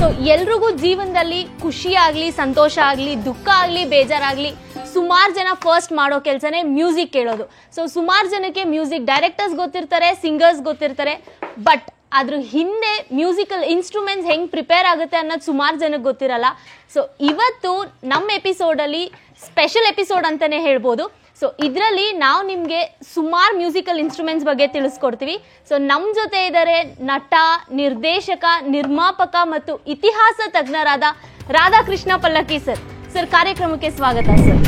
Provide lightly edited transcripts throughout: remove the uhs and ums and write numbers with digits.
So ಎಲ್ರಿಗೂ ಜೀವನದಲ್ಲಿ ಖುಷಿ ಆಗ್ಲಿ, ಸಂತೋಷ ಆಗ್ಲಿ, ದುಃಖ ಆಗ್ಲಿ, ಬೇಜಾರಾಗ್ಲಿ, ಸುಮಾರು ಜನ ಫಸ್ಟ್ ಮಾಡೋ ಕೆಲಸನೇ ಮ್ಯೂಸಿಕ್ ಕೇಳೋದು. ಸೊ ಸುಮಾರು ಜನಕ್ಕೆ ಮ್ಯೂಸಿಕ್ ಡೈರೆಕ್ಟರ್ಸ್ ಗೊತ್ತಿರ್ತಾರೆ, ಸಿಂಗರ್ಸ್ ಗೊತ್ತಿರ್ತಾರೆ, ಬಟ್ ಅದ್ರ ಹಿಂದೆ ಮ್ಯೂಸಿಕಲ್ ಇನ್ಸ್ಟ್ರೂಮೆಂಟ್ಸ್ ಹೆಂಗೆ ಪ್ರಿಪೇರ್ ಆಗುತ್ತೆ ಅನ್ನೋದು ಸುಮಾರು ಜನಕ್ಕೆ ಗೊತ್ತಿರಲ್ಲ. ಸೊ ಇವತ್ತು ನಮ್ಮ ಎಪಿಸೋಡಲ್ಲಿ ಸ್ಪೆಷಲ್ ಎಪಿಸೋಡ್ ಅಂತಲೇ ಹೇಳ್ಬೋದು. ಸೊ ಇದರಲ್ಲಿ ನಾವು ನಿಮಗೆ ಸುಮಾರು ಮ್ಯೂಸಿಕಲ್ ಇನ್ಸ್ಟ್ರೂಮೆಂಟ್ಸ್ ಬಗ್ಗೆ ತಿಳಿಸ್ಕೊಡ್ತೀವಿ. ಸೊ ನಮ್ಮ ಜೊತೆ ಇದ್ದಾರೆ ನಟ, ನಿರ್ದೇಶಕ, ನಿರ್ಮಾಪಕ ಮತ್ತು ಇತಿಹಾಸ ತಜ್ಞರಾದ ರಾಧಾಕೃಷ್ಣ ಪಲ್ಲಕ್ಕಿ ಸರ್. ಸರ್, ಕಾರ್ಯಕ್ರಮಕ್ಕೆ ಸ್ವಾಗತ ಸರ್.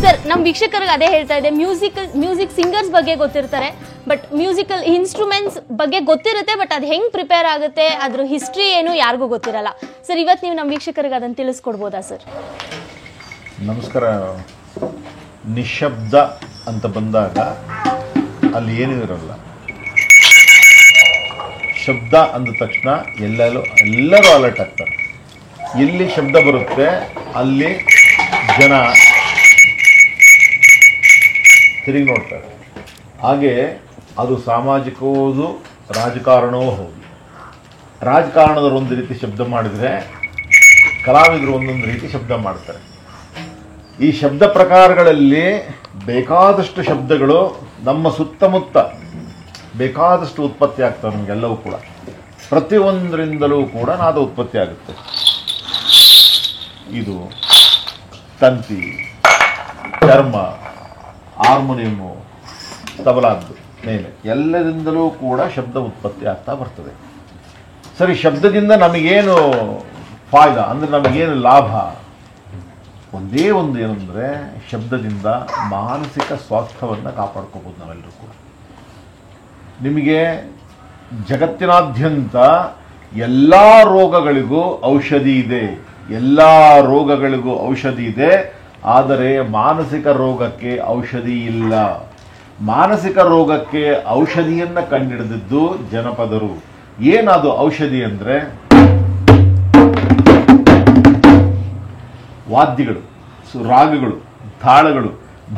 ಸರ್, ನಮ್ಮ ವೀಕ್ಷಕರಿಗೆ ಅದೇ ಹೇಳ್ತಾ ಇದೆ, ಮ್ಯೂಸಿಕ್ ಸಿಂಗರ್ಸ್ ಬಗ್ಗೆ ಗೊತ್ತಿರ್ತಾರೆ, ಬಟ್ ಮ್ಯೂಸಿಕಲ್ ಇನ್ಸ್ಟ್ರೂಮೆಂಟ್ಸ್ ಬಗ್ಗೆ ಗೊತ್ತಿರುತ್ತೆ, ಬಟ್ ಅದು ಹೆಂಗೆ ಪ್ರಿಪೇರ್ ಆಗುತ್ತೆ, ಅದ್ರ ಹಿಸ್ಟ್ರಿ ಏನು ಯಾರಿಗೂ ಗೊತ್ತಿರಲ್ಲ. ಸರ್, ಇವತ್ತು ನೀವು ನಮ್ಮ ವೀಕ್ಷಕರಿಗೆ ಅದನ್ನು ತಿಳಿಸ್ಕೊಡ್ಬೋದಾ ಸರ್? ನಮಸ್ಕಾರ. ನಿಶಬ್ದ ಅಂತ ಬಂದಾಗ ಅಲ್ಲಿ ಏನೂ ಇರಲ್ಲ. ಶಬ್ದ ಅಂದ ತಕ್ಷಣ ಎಲ್ಲರೂ ಅಲರ್ಟ್ ಆಗ್ತಾರೆ. ಎಲ್ಲಿ ಶಬ್ದ ಬರುತ್ತೆ ಅಲ್ಲಿ ಜನ ತಿರುಗಿ ನೋಡ್ತಾರೆ. ಹಾಗೆ ಅದು ಸಾಮಾಜಿಕವೂ ಹೌದು, ರಾಜಕಾರಣವೂ ಹೌದು. ರಾಜಕಾರಣದವರು ಒಂದು ರೀತಿ ಶಬ್ದ ಮಾಡಿದರೆ ಕಲಾವಿದರು ಒಂದೊಂದು ರೀತಿ ಶಬ್ದ ಮಾಡ್ತಾರೆ. ಈ ಶಬ್ದ ಪ್ರಕಾರಗಳಲ್ಲಿ ಬೇಕಾದಷ್ಟು ಶಬ್ದಗಳು ನಮ್ಮ ಸುತ್ತಮುತ್ತ ಬೇಕಾದಷ್ಟು ಉತ್ಪತ್ತಿ ಆಗ್ತವೆ. ನಮಗೆಲ್ಲವೂ ಕೂಡ ಪ್ರತಿಯೊಂದರಿಂದಲೂ ಕೂಡ ನಾದ ಉತ್ಪತ್ತಿ ಆಗುತ್ತೆ. ಇದು ತಂತಿ, ಚರ್ಮ, ಹಾರ್ಮೋನಿಯಮ್ಮು, ತಬಲಾದ್ದು ಮೇಲೆ ಎಲ್ಲರಿಂದಲೂ ಕೂಡ ಶಬ್ದ ಉತ್ಪತ್ತಿ ಆಗ್ತಾ ಬರ್ತದೆ. ಸರಿ, ಶಬ್ದದಿಂದ ನಮಗೇನು ಫಾಯ್ದ ಅಂದರೆ ನಮಗೇನು ಲಾಭ? ಒಂದೇ ಒಂದು ಏನಂದರೆ ಶಬ್ದದಿಂದ ಮಾನಸಿಕ ಸ್ವಾಸ್ಥ್ಯವನ್ನು ಕಾಪಾಡ್ಕೋಬೋದು ನಾವೆಲ್ಲರೂ ಕೂಡ. ನಿಮಗೆ ಜಗತ್ತಿನಾದ್ಯಂತ ಎಲ್ಲ ರೋಗಗಳಿಗೂ ಔಷಧಿ ಇದೆ, ಎಲ್ಲ ರೋಗಗಳಿಗೂ ಔಷಧಿ ಇದೆ, ಆದರೆ ಮಾನಸಿಕ ರೋಗಕ್ಕೆ ಔಷಧಿ ಇಲ್ಲ. ಮಾನಸಿಕ ರೋಗಕ್ಕೆ ಔಷಧಿಯನ್ನು ಕಂಡುಹಿಡಿದಿದ್ದು ಜನಪದರು. ಏನದು ಔಷಧಿ ಅಂದರೆ ವಾದ್ಯಗಳು, ರಾಗಗಳು, ತಾಳಗಳು,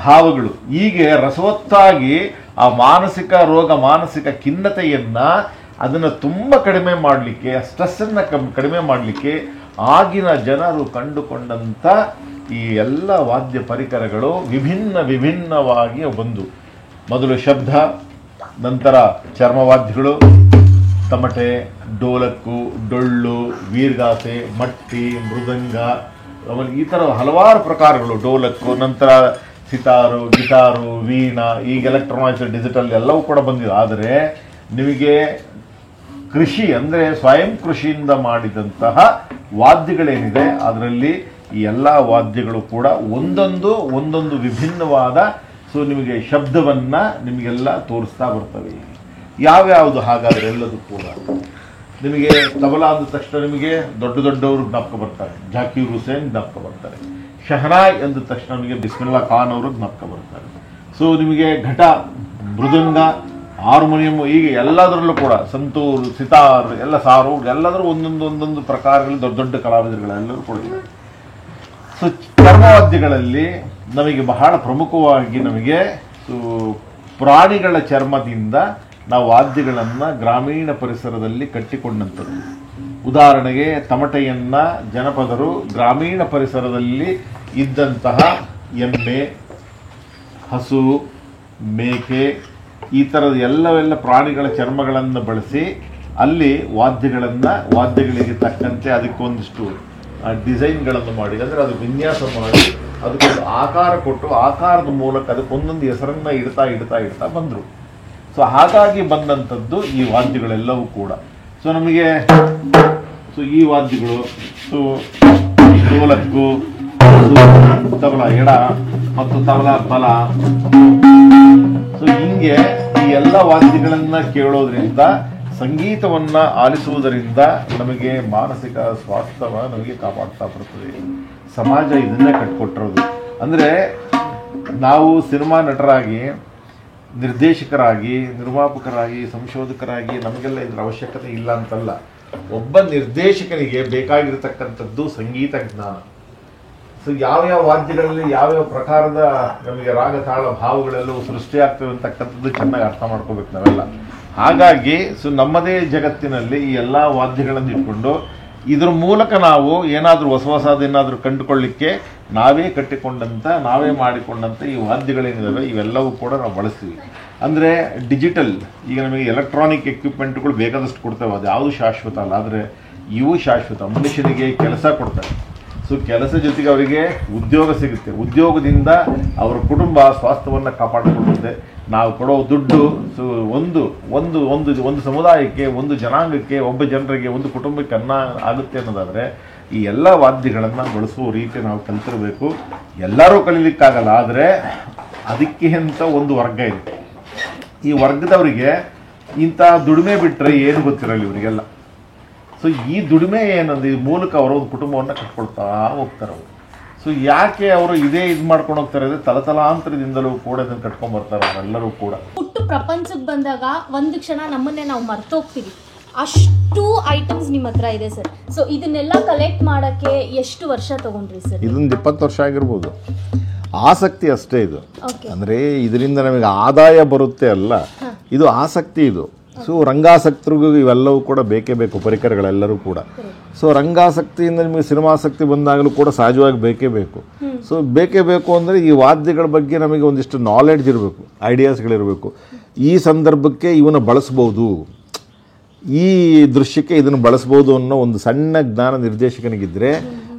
ಭಾವಗಳು. ಹೀಗೆ ರಸವತ್ತಾಗಿ ಆ ಮಾನಸಿಕ ರೋಗ, ಮಾನಸಿಕ ಖಿನ್ನತೆಯನ್ನು ಅದನ್ನು ತುಂಬ ಕಡಿಮೆ ಮಾಡಲಿಕ್ಕೆ, ಸ್ಟ್ರೆಸ್ಸನ್ನು ಕಡಿಮೆ ಮಾಡಲಿಕ್ಕೆ ಆಗಿನ ಜನರು ಕಂಡುಕೊಂಡಂಥ ಈ ಎಲ್ಲ ವಾದ್ಯ ಪರಿಕರಗಳು ವಿಭಿನ್ನವಾಗಿ ಬಂದು, ಮೊದಲು ಶಬ್ದ, ನಂತರ ಚರ್ಮವಾದ್ಯಗಳು, ತಮಟೆ, ಡೋಲಕ್ಕು, ಡೊಳ್ಳು, ವೀರ್ಗಾಸೆ, ಮಟ್ಟಿ, ಮೃದಂಗ, ಆಮೇಲೆ ಈ ಥರ ಹಲವಾರು ಪ್ರಕಾರಗಳು, ಡೋಲಕ್ಕು, ನಂತರ ಸಿತಾರು, ಗಿಟಾರು, ವೀಣಾ, ಈಗ ಎಲೆಕ್ಟ್ರಾನಿಕ್ಸ್, ಡಿಜಿಟಲ್ ಎಲ್ಲವೂ ಕೂಡ ಬಂದಿದೆ. ಆದರೆ ನಿಮಗೆ ಕೃಷಿ ಅಂದರೆ ಸ್ವಯಂ ಕೃಷಿಯಿಂದ ಮಾಡಿದಂತಹ ವಾದ್ಯಗಳೇನಿದೆ ಅದರಲ್ಲಿ ಈ ಎಲ್ಲ ವಾದ್ಯಗಳು ಕೂಡ ಒಂದೊಂದು ವಿಭಿನ್ನವಾದ ನಿಮಗೆ ಶಬ್ದವನ್ನು ನಿಮಗೆಲ್ಲ ತೋರಿಸ್ತಾ ಬರ್ತವೆ. ಯಾವ್ಯಾವುದು ಹಾಗಾದರೆ ಎಲ್ಲದೂ ಕೂಡ ನಿಮಗೆ ತಬಲಾ ಅಂದ ತಕ್ಷಣ ನಿಮಗೆ ದೊಡ್ಡವರು ಜ್ಞಾಪಕ ಬರ್ತಾರೆ, ಜಾಕೀರ್ ಹುಸೇನ್ ಜ್ಞಾಪಕ ಬರ್ತಾರೆ. ಶಹನಾಯ್ ಅಂದ ತಕ್ಷಣ ನಿಮಗೆ ಬಿಸ್ಮಿಲ್ಲಾ ಖಾನ್ ಅವರು ಜ್ಞಾಪಕ ಬರ್ತಾರೆ. ನಿಮಗೆ ಘಟ, ಮೃದಂಗ, ಹಾರ್ಮೋನಿಯಂ, ಹೀಗೆ ಎಲ್ಲದರಲ್ಲೂ ಕೂಡ ಸಂತೂರ್, ಸಿತಾರ್, ಎಲ್ಲ ಸಾರು, ಎಲ್ಲದರೂ ಒಂದೊಂದು ಪ್ರಕಾರಗಳಲ್ಲಿ ದೊಡ್ಡ ಕಲಾವಿದರುಗಳೆಲ್ಲರೂ ಕೂಡ ಇದೆ. ಚರ್ಮವಾದ್ಯಗಳಲ್ಲಿ ನಮಗೆ ಬಹಳ ಪ್ರಮುಖವಾಗಿ ನಮಗೆ ಪ್ರಾಣಿಗಳ ಚರ್ಮದಿಂದ ನಾವು ವಾದ್ಯಗಳನ್ನು ಗ್ರಾಮೀಣ ಪರಿಸರದಲ್ಲಿ ಕಟ್ಟಿಕೊಂಡಂಥದ್ದು. ಉದಾಹರಣೆಗೆ ತಮಟೆಯನ್ನು ಜನಪದರು ಗ್ರಾಮೀಣ ಪರಿಸರದಲ್ಲಿ ಇದ್ದಂತಹ ಎಮ್ಮೆ, ಹಸು, ಮೇಕೆ, ಈ ಥರದ ಎಲ್ಲವೆಲ್ಲ ಪ್ರಾಣಿಗಳ ಚರ್ಮಗಳನ್ನು ಬಳಸಿ ಅಲ್ಲಿ ವಾದ್ಯಗಳಿಗೆ ತಕ್ಕಂತೆ ಅದಕ್ಕೊಂದಿಷ್ಟು ಡಿಸೈನ್ಗಳನ್ನು ಮಾಡಿ, ಅಂದರೆ ಅದು ವಿನ್ಯಾಸ ಮಾಡಿ ಅದಕ್ಕೊಂದು ಆಕಾರ ಕೊಟ್ಟು ಆಕಾರದ ಮೂಲಕ ಅದಕ್ಕೊಂದೊಂದು ಹೆಸರನ್ನು ಇಡ್ತಾ ಬಂದರು. ಹಾಗಾಗಿ ಬಂದಂಥದ್ದು ಈ ವಾದ್ಯಗಳೆಲ್ಲವೂ ಕೂಡ. ನಮಗೆ ಈ ವಾದ್ಯಗಳು ಡೋಲಕ್ಕು, ತಬಲಾ ಎಡ ಮತ್ತು ತಬಲಾ ಬಲ, ಹಿಂಗೆ ಈ ಎಲ್ಲ ವಾದ್ಯಗಳನ್ನು ಕೇಳೋದ್ರಿಂದ, ಸಂಗೀತವನ್ನು ಆಲಿಸುವುದರಿಂದ ನಮಗೆ ಮಾನಸಿಕ ಸ್ವಾಸ್ಥ್ಯವ ನಮಗೆ ಕಾಪಾಡ್ತಾ ಬರ್ತದೆ. ಸಮಾಜ ಇದನ್ನೇ ಕಟ್ಕೊಟ್ಟಿರೋದು. ಅಂದರೆ ನಾವು ಸಿನಿಮಾ ನಟರಾಗಿ, ನಿರ್ದೇಶಕರಾಗಿ, ನಿರ್ಮಾಪಕರಾಗಿ, ಸಂಶೋಧಕರಾಗಿ ನಮಗೆಲ್ಲ ಇದರ ಅವಶ್ಯಕತೆ ಇಲ್ಲ ಅಂತಲ್ಲ. ಒಬ್ಬ ನಿರ್ದೇಶಕನಿಗೆ ಬೇಕಾಗಿರ್ತಕ್ಕಂಥದ್ದು ಸಂಗೀತ ಜ್ಞಾನ. ಸೊ ಯಾವ್ಯಾವ ವಾದ್ಯಗಳಲ್ಲಿ ಯಾವ್ಯಾವ ಪ್ರಕಾರದ ನಮಗೆ ರಾಗ ತಾಳ ಭಾವಗಳೆಲ್ಲವೂ ಸೃಷ್ಟಿಯಾಗ್ತವೆ ಅಂತಕ್ಕಂಥದ್ದು ಚೆನ್ನಾಗಿ ಅರ್ಥ ಮಾಡ್ಕೋಬೇಕು ನಾವೆಲ್ಲ. ಹಾಗಾಗಿ ನಮ್ಮದೇ ಜಗತ್ತಿನಲ್ಲಿ ಈ ಎಲ್ಲ ವಾದ್ಯಗಳನ್ನು ಇಟ್ಕೊಂಡು ಇದ್ರ ಮೂಲಕ ನಾವು ಏನಾದರೂ ಹೊಸದೇನಾದರೂ ಕಂಡುಕೊಳ್ಳಿಕ್ಕೆ ನಾವೇ ಕಟ್ಟಿಕೊಂಡಂಥ, ನಾವೇ ಮಾಡಿಕೊಂಡಂಥ ಈ ವಾದ್ಯಗಳೇನಿದ್ದಾವೆ ಇವೆಲ್ಲವೂ ಕೂಡ ನಾವು ಬಳಸ್ತೀವಿ. ಅಂದರೆ ಡಿಜಿಟಲ್, ಈಗ ನಮಗೆ ಎಲೆಕ್ಟ್ರಾನಿಕ್ ಎಕ್ವಿಪ್ಮೆಂಟ್ಗಳು ಬೇಕಾದಷ್ಟು ಕೊಡ್ತೇವೆ, ಅದು ಯಾವುದು ಶಾಶ್ವತ ಅಲ್ಲ. ಆದರೆ ಇವು ಶಾಶ್ವತ. ಮನುಷ್ಯನಿಗೆ ಕೆಲಸ ಕೊಡ್ತಾರೆ. ಸೊ ಕೆಲಸ ಜೊತೆಗೆ ಅವರಿಗೆ ಉದ್ಯೋಗ ಸಿಗುತ್ತೆ. ಉದ್ಯೋಗದಿಂದ ಅವರ ಕುಟುಂಬ ಸ್ವಾಸ್ಥ್ಯವನ್ನು ಕಾಪಾಡಿಕೊಳ್ಳುತ್ತೆ. ನಾವು ಕೊಡೋ ದುಡ್ಡು ಒಂದು ಒಂದು ಒಂದು ಒಂದು ಸಮುದಾಯಕ್ಕೆ, ಒಂದು ಜನಾಂಗಕ್ಕೆ, ಒಬ್ಬ ಜನರಿಗೆ, ಒಂದು ಕುಟುಂಬಕ್ಕೆ ಅನ್ನ ಆಗುತ್ತೆ ಅನ್ನೋದಾದರೆ ಈ ಎಲ್ಲ ವಾದ್ಯಗಳನ್ನು ಬಳಸುವ ರೀತಿ ನಾವು ಕಲಿತಿರಬೇಕು. ಎಲ್ಲರೂ ಕಲೀಲಿಕ್ಕಾಗಲ್ಲ, ಆದರೆ ಅದಕ್ಕೆ ಅಂತ ಒಂದು ವರ್ಗ ಇದೆ. ಈ ವರ್ಗದವರಿಗೆ ಇಂಥ ದುಡಿಮೆ ಬಿಟ್ಟರೆ ಏನು ಗೊತ್ತಿರಲ್ಲ ಇವರಿಗೆಲ್ಲ. ಸೊ ಈ ದುಡಿಮೆ ಏನಂದ್ರೆ ಈ ಮೂಲಕ ಅವರು ಒಂದು ಕುಟುಂಬವನ್ನು ಕಟ್ಕೊಳ್ತಾ ಹೋಗ್ತಾರೆ ಅವರು. ಸೊ ಯಾಕೆ ಅವರು ಇದೇ ಇದು ಮಾಡ್ಕೊಂಡು ಹೋಗ್ತಾರೆ ಅಂದರೆ ತಲತಲಾಂತರದಿಂದಲೂ ಕೂಡ ಇದನ್ನು ಕಟ್ಕೊಂಡ್ಬರ್ತಾರೆ ಅವರೆಲ್ಲರೂ ಕೂಡ. ಹುಟ್ಟು ಪ್ರಪಂಚಕ್ಕೆ ಬಂದಾಗ ಒಂದು ಕ್ಷಣ ನಮ್ಮನ್ನೇ ನಾವು ಮರ್ತೋಗ್ತೀವಿ. ಅಷ್ಟು ಐಟಮ್ಸ್ ನಿಮ್ಮ ಹತ್ರ ಇದೆ ಸರ್. ಸೊ ಇದನ್ನೆಲ್ಲ ಕಲೆಕ್ಟ್ ಮಾಡೋಕ್ಕೆ ಎಷ್ಟು ವರ್ಷ ತಗೊಂಡ್ರಿ ಸರ್? ಇದೊಂದು 20 ವರ್ಷ ಆಗಿರ್ಬೋದು. ಆಸಕ್ತಿ ಅಷ್ಟೇ ಇದು. ಅಂದರೆ ಇದರಿಂದ ನಮಗೆ ಆದಾಯ ಬರುತ್ತೆ ಅಲ್ಲ, ಇದು ಆಸಕ್ತಿ ಇದು. ಸೊ ರಂಗಾಸಕ್ತರಿಗೂ ಇವೆಲ್ಲವೂ ಕೂಡ ಬೇಕೇ ಬೇಕು, ಪರಿಕರಗಳೆಲ್ಲರೂ ಕೂಡ. ಸೊ ರಂಗಾಸಕ್ತಿಯಿಂದ ನಿಮಗೆ ಸಿನಿಮಾಸಕ್ತಿ ಬಂದಾಗಲೂ ಕೂಡ ಸಹಜವಾಗಿ ಬೇಕೇ ಬೇಕು. ಸೊ ಬೇಕೇ ಬೇಕು ಅಂದರೆ ಈ ವಾದ್ಯಗಳ ಬಗ್ಗೆ ನಮಗೆ ಒಂದಿಷ್ಟು ನಾಲೆಡ್ಜ್ ಇರಬೇಕು, ಐಡಿಯಾಸ್ಗಳಿರಬೇಕು. ಈ ಸಂದರ್ಭಕ್ಕೆ ಇವನ್ನ ಬಳಸ್ಬೋದು, ಈ ದೃಶ್ಯಕ್ಕೆ ಇದನ್ನು ಬಳಸ್ಬೋದು ಅನ್ನೋ ಒಂದು ಸಣ್ಣ ಜ್ಞಾನ ನಿರ್ದೇಶಕನಿಗಿದ್ದರೆ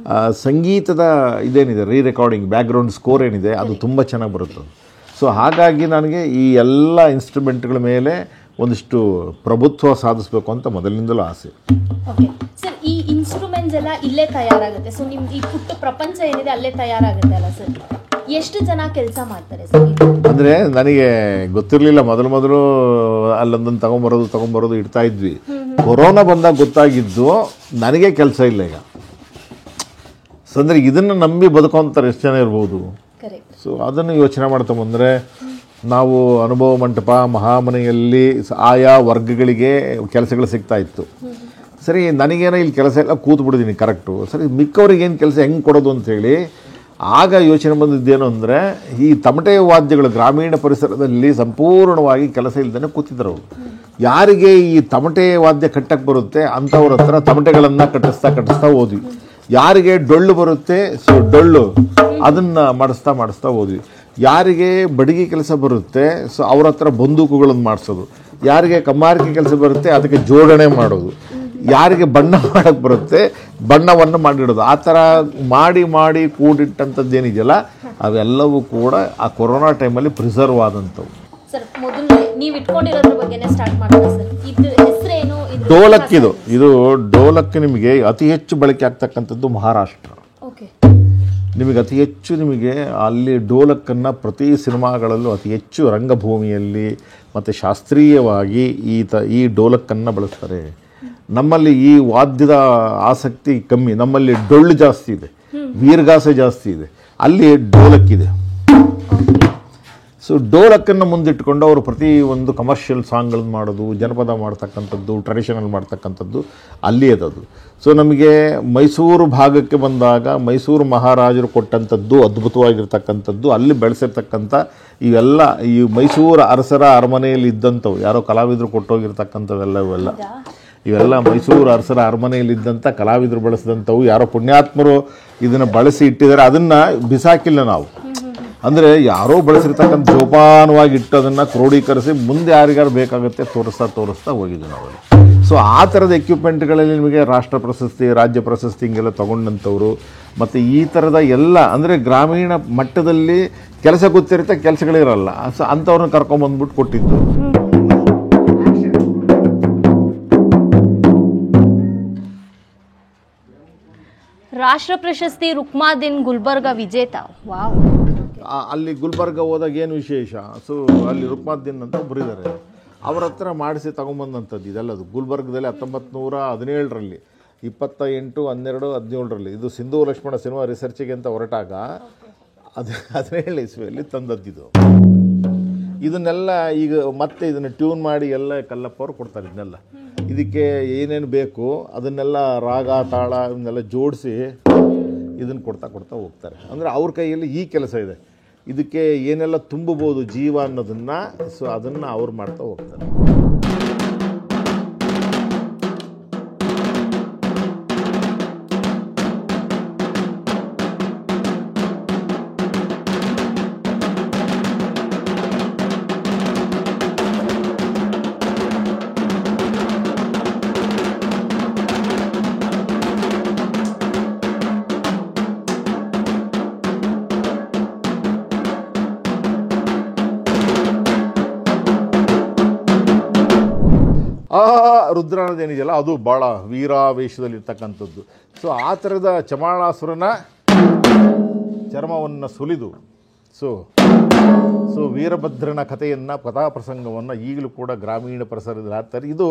ಸಂಗೀತದ ಇದೇನಿದೆ, ರೀ ರೆಕಾರ್ಡಿಂಗ್, ಬ್ಯಾಕ್ಗ್ರೌಂಡ್ ಸ್ಕೋರ್ ಏನಿದೆ ಅದು ತುಂಬ ಚೆನ್ನಾಗಿ ಬರುತ್ತೆ. ಸೊ ಹಾಗಾಗಿ ನನಗೆ ಈ ಎಲ್ಲ ಇನ್ಸ್ಟ್ರೂಮೆಂಟ್ಗಳ ಮೇಲೆ ಒಂದಿಷ್ಟು ಪ್ರಭುತ್ವ ಸಾಧಿಸಬೇಕು ಅಂತ ಮೊದಲಿನಿಂದಲೂ ಆಸೆ. ಓಕೆ ಸರ್, ಈ ಇನ್ಸ್ಟ್ರೂಮೆಂಟ್ಸ್ ಎಲ್ಲ ಇಲ್ಲೇ ತಯಾರಾಗುತ್ತೆ. ಸೊ ನಿಮ್ಮ ಈ ಪುಟ್ಟ ಪ್ರಪಂಚ ಏನಿದೆ ಅಲ್ಲೇ ತಯಾರಾಗುತ್ತೆ ಅಲ್ಲ ಸರ್? ಎಷ್ಟು ಜನ ಕೆಲಸ ಮಾಡ್ತಾರೆ ಸರ್? ಅಂದರೆ ನನಗೆ ಗೊತ್ತಿರಲಿಲ್ಲ, ಮೊದಲು ಅಲ್ಲೊಂದನ್ನು ತಗೊಂಬರೋದು ಇಡ್ತಾ ಇದ್ವಿ. ಕೊರೋನಾ ಬಂದಾಗ ಗೊತ್ತಾಗಿದ್ದು ನನಗೆ ಕೆಲಸ ಇಲ್ಲ ಈಗ. ಸೊ ಅಂದರೆ ಇದನ್ನು ನಂಬಿ ಬದುಕೋಂತಾರೆ ಎಷ್ಟು ಜನ ಇರ್ಬೋದು. ಸೊ ಅದನ್ನು ಯೋಚನೆ ಮಾಡ್ತಾ ಬಂದರೆ ನಾವು ಅನುಭವ ಮಂಟಪ, ಮಹಾಮನೆಯಲ್ಲಿ ಆಯಾ ವರ್ಗಗಳಿಗೆ ಕೆಲಸಗಳು ಸಿಗ್ತಾ ಇತ್ತು. ಸರಿ, ನನಗೇನೋ ಇಲ್ಲಿ ಕೆಲಸ ಎಲ್ಲ ಕೂತು ಬಿಡಿದ್ದೀನಿ ಕರೆಕ್ಟು. ಸರಿ, ಮಿಕ್ಕವ್ರಿಗೆ ಏನು ಕೆಲಸ ಹೆಂಗೆ ಕೊಡೋದು ಅಂಥೇಳಿ ಆಗ ಯೋಚನೆ ಬಂದಿದ್ದೇನು ಅಂದರೆ, ಈ ತಮಟೆ ವಾದ್ಯಗಳು ಗ್ರಾಮೀಣ ಪರಿಸರದಲ್ಲಿ ಸಂಪೂರ್ಣವಾಗಿ ಕೆಲಸ ಇಲ್ಲದೇ ಕೂತಿದ್ರು. ಯಾರಿಗೆ ಈ ತಮಟೆ ವಾದ್ಯ ಕಟ್ಟಕ್ಕೆ ಬರುತ್ತೆ ಅಂಥವ್ರ ಹತ್ರ ತಮಟೆಗಳನ್ನು ಕಟ್ಟಿಸ್ತಾ ಹೋದ್ವಿ. ಯಾರಿಗೆ ಡೊಳ್ಳು ಬರುತ್ತೆ, ಸೊ ಡೊಳ್ಳು ಅದನ್ನು ಮಾಡಿಸ್ತಾ ಹೋದ್ವಿ. ಯಾರಿಗೆ ಬಡಿಗೆ ಕೆಲಸ ಬರುತ್ತೆ, ಸೊ ಅವ್ರ ಹತ್ರ ಬಂದೂಕುಗಳನ್ನು ಮಾಡಿಸೋದು. ಯಾರಿಗೆ ಕಮ್ಮಾರಿಕೆ ಕೆಲಸ ಬರುತ್ತೆ ಅದಕ್ಕೆ ಜೋಡಣೆ ಮಾಡೋದು. ಯಾರಿಗೆ ಬಣ್ಣ ಮಾಡೋಕ್ಕೆ ಬರುತ್ತೆ ಬಣ್ಣವನ್ನು ಮಾಡಿಡೋದು. ಆ ಥರ ಮಾಡಿ ಕೂಡಿಟ್ಟಂಥದ್ದೇನಿದೆಯಲ್ಲ ಅವೆಲ್ಲವೂ ಕೂಡ ಆ ಕೊರೋನಾ ಟೈಮಲ್ಲಿ ಪ್ರಿಸರ್ವ್ ಆದಂಥವು. ಸರ್, ಮೊದಲು ನೀವು ಇಟ್ಕೊಂಡಿರೋದ್ರ ಬಗ್ಗೆನೇ ಸ್ಟಾರ್ಟ್ ಮಾಡೋಣ ಸರ್. ಇದ್ರ ಹೆಸರೇನು? ಡೋಲಕ್. ಇದು ಡೋಲಕ್ ನಿಮಗೆ ಅತಿ ಹೆಚ್ಚು ಬಳಕೆ ಆಗ್ತಕ್ಕಂಥದ್ದು ಮಹಾರಾಷ್ಟ್ರ. ಓಕೆ. ನಿಮಗೆ ಅತಿ ಹೆಚ್ಚು ಅಲ್ಲಿ ಡೋಲಕ್ಕನ್ನು ಪ್ರತಿ ಸಿನಿಮಾಗಳಲ್ಲೂ ಅತಿ ಹೆಚ್ಚು ರಂಗಭೂಮಿಯಲ್ಲಿ ಮತ್ತು ಶಾಸ್ತ್ರೀಯವಾಗಿ ಈ ಡೋಲಕ್ಕನ್ನು ಬಳಸ್ತಾರೆ. ನಮ್ಮಲ್ಲಿ ಈ ವಾದ್ಯದ ಆಸಕ್ತಿ ಕಮ್ಮಿ. ನಮ್ಮಲ್ಲಿ ಡೊಳ್ಳು ಜಾಸ್ತಿ ಇದೆ, ವೀರಗಾಸೆ ಜಾಸ್ತಿ ಇದೆ, ಅಲ್ಲಿ ಡೋಲಕ್ಕಿದೆ. ಸೊ ಡೋಲಕ್ಕನ್ನು ಮುಂದಿಟ್ಟುಕೊಂಡು ಅವರು ಪ್ರತಿ ಒಂದು ಕಮರ್ಷಿಯಲ್ ಸಾಂಗ್ಗಳನ್ನು ಮಾಡೋದು, ಜನಪದ ಮಾಡ್ತಕ್ಕಂಥದ್ದು, ಟ್ರೆಡಿಷನಲ್ ಮಾಡ್ತಕ್ಕಂಥದ್ದು ಅಲ್ಲಿ ಅದು. ಸೊ ನಮಗೆ ಮೈಸೂರು ಭಾಗಕ್ಕೆ ಬಂದಾಗ ಮೈಸೂರು ಮಹಾರಾಜರು ಕೊಟ್ಟಂಥದ್ದು ಅದ್ಭುತವಾಗಿರ್ತಕ್ಕಂಥದ್ದು, ಅಲ್ಲಿ ಬೆಳೆಸಿರ್ತಕ್ಕಂಥ ಇವೆಲ್ಲ ಈ ಮೈಸೂರು ಅರಸರ ಅರಮನೆಯಲ್ಲಿ ಇದ್ದಂಥವು, ಯಾರೋ ಕಲಾವಿದರು ಕೊಟ್ಟೋಗಿರ್ತಕ್ಕಂಥವೆಲ್ಲ ಇವೆಲ್ಲ ಮೈಸೂರು ಅರಸರ ಅರಮನೆಯಲ್ಲಿದ್ದಂಥ ಕಲಾವಿದರು ಬಳಸಿದಂಥವು. ಯಾರೋ ಪುಣ್ಯಾತ್ಮರು ಇದನ್ನು ಬಳಸಿ ಇಟ್ಟಿದ್ದಾರೆ, ಅದನ್ನು ಬಿಸಾಕಿಲ್ಲ ನಾವು. ಅಂದರೆ ಯಾರೋ ಬಳಸಿರ್ತಕ್ಕಂಥ ಜೋಪಾನವಾಗಿ ಇಟ್ಟು ಅದನ್ನು ಕ್ರೋಢೀಕರಿಸಿ ಮುಂದೆ ಯಾರಿಗಾರು ಬೇಕಾಗುತ್ತೆ ತೋರಿಸ್ತಾ ಹೋಗಿದ್ವಿ ನಾವಲ್ಲಿ. ಸೊ ಆ ಥರದ ಎಕ್ವಿಪ್ಮೆಂಟ್ಗಳಲ್ಲಿ ನಿಮಗೆ ರಾಷ್ಟ್ರ ಪ್ರಶಸ್ತಿ, ರಾಜ್ಯ ಪ್ರಶಸ್ತಿ ಹಿಂಗೆಲ್ಲ ತೊಗೊಂಡಂಥವ್ರು ಮತ್ತು ಈ ಥರದ ಎಲ್ಲ ಅಂದರೆ ಗ್ರಾಮೀಣ ಮಟ್ಟದಲ್ಲಿ ಕೆಲಸ ಗೊತ್ತಿರುತ್ತೆ, ಕೆಲಸಗಳಿರಲ್ಲ. ಸೊ ಅಂಥವ್ರನ್ನ ಕರ್ಕೊಂಬಂದ್ಬಿಟ್ಟು ಕೊಟ್ಟಿದ್ದು. ರಾಷ್ಟ್ರ ಪ್ರಶಸ್ತಿ ರುಕ್ಮಾದಿನ್ ಗುಲ್ಬರ್ಗ ವಿಜೇತ. ವಾವ್. ಅಲ್ಲಿ ಗುಲ್ಬರ್ಗ ಹೋದಾಗ ಏನು ವಿಶೇಷ, ಸೊ ಅಲ್ಲಿ ರುಕ್ಮಾದಿನ್ ಅಂತ ಬರೀತಾರೆ. ಅವ್ರ ಹತ್ರ ಮಾಡಿಸಿ ತಗೊಂಬಂದಂಥದ್ದು ಇದೆಲ್ಲದು. ಗುಲ್ಬರ್ಗದಲ್ಲಿ 1917ರಲ್ಲಿ 28/12/17 ಇದು ಸಿಂಧು ಲಕ್ಷ್ಮಣ ಸಿನಿಮಾ ರಿಸರ್ಚಿಗೆ ಅಂತ ಹೊರಟಾಗ 17 ಇಸ್ವಿಯಲ್ಲಿ ತಂದದ್ದಿದು. ಇದನ್ನೆಲ್ಲ ಈಗ ಮತ್ತೆ ಇದನ್ನು ಟ್ಯೂನ್ ಮಾಡಿ ಎಲ್ಲ ಕಲ್ಲಪ್ಪ ಅವರು ಕೊಡ್ತಾರೆ. ಇದನ್ನೆಲ್ಲ ಇದಕ್ಕೆ ಏನೇನು ಬೇಕು ಅದನ್ನೆಲ್ಲ ರಾಗ ತಾಳ ಇವನ್ನೆಲ್ಲ ಜೋಡಿಸಿ ಇದನ್ನು ಕೊಡ್ತಾ ಹೋಗ್ತಾರೆ. ಅಂದರೆ ಅವ್ರ ಕೈಯಲ್ಲಿ ಈ ಕೆಲಸ ಇದೆ. ಇದಕ್ಕೆ ಏನೆಲ್ಲ ತುಂಬಬಹುದು ಜೀವ ಅನ್ನೋದನ್ನು ಅದನ್ನು ಅವ್ರು ಮಾಡ್ತಾ ಹೋಗ್ತಾರೆ. ರುದ್ರ ಅನ್ನೋದೇನಿದೆಯಲ್ಲ ಅದು ಭಾಳ ವೀರಾವೇಶದಲ್ಲಿರ್ತಕ್ಕಂಥದ್ದು. ಸೊ ಆ ಥರದ ಚಮಾಳಾಸುರನ ಚರ್ಮವನ್ನು ಸುಲಿದು ಸೊ ವೀರಭದ್ರನ ಕಥೆಯನ್ನು ಕಥಾಪ್ರಸಂಗವನ್ನು ಈಗಲೂ ಕೂಡ ಗ್ರಾಮೀಣ ಪ್ರಸಾರದಲ್ಲಿ ಹಾಕ್ತಾರೆ. ಇದು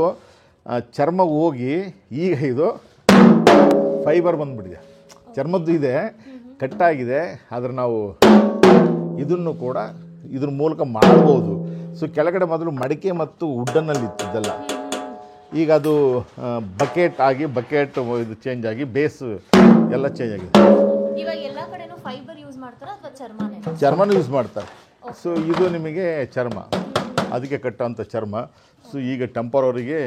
ಚರ್ಮ ಹೋಗಿ ಈಗ ಇದು ಫೈಬರ್ ಬಂದುಬಿಟ್ಟಿದೆ. ಚರ್ಮದ್ದು ಇದೆ, ಕಟ್ಟಾಗಿದೆ. ಆದರೆ ನಾವು ಇದನ್ನು ಕೂಡ ಇದ್ರ ಮೂಲಕ ಮಾಡ್ಬೋದು. ಸೊ ಕೆಳಗಡೆ ಮೊದಲು ಮಡಿಕೆ ಮತ್ತು ವುಡ್ಡನ್ನಲ್ಲಿ ಇತ್ತಿದ್ದಲ್ಲ, ಈಗ ಅದು ಬಕೆಟ್ ಆಗಿ ಇದು ಚೇಂಜ್ ಆಗಿ ಬೇಸ್ ಎಲ್ಲ ಚೇಂಜ್ ಆಗಿದೆ. ಇವಾಗ ಎಲ್ಲ ಕಡೆನೂ ಫೈಬರ್ ಯೂಸ್ ಮಾಡ್ತಾರೆ ಅಥವಾ ಚರ್ಮನೂ ಯೂಸ್ ಮಾಡ್ತಾರೆ. ಸೊ ಇದು ನಿಮಗೆ ಚರ್ಮ, ಅದಕ್ಕೆ ಕಟ್ಟೋಂಥ ಚರ್ಮ. ಸೊ ಈಗ ಟೆಂಪರರಿಗೆ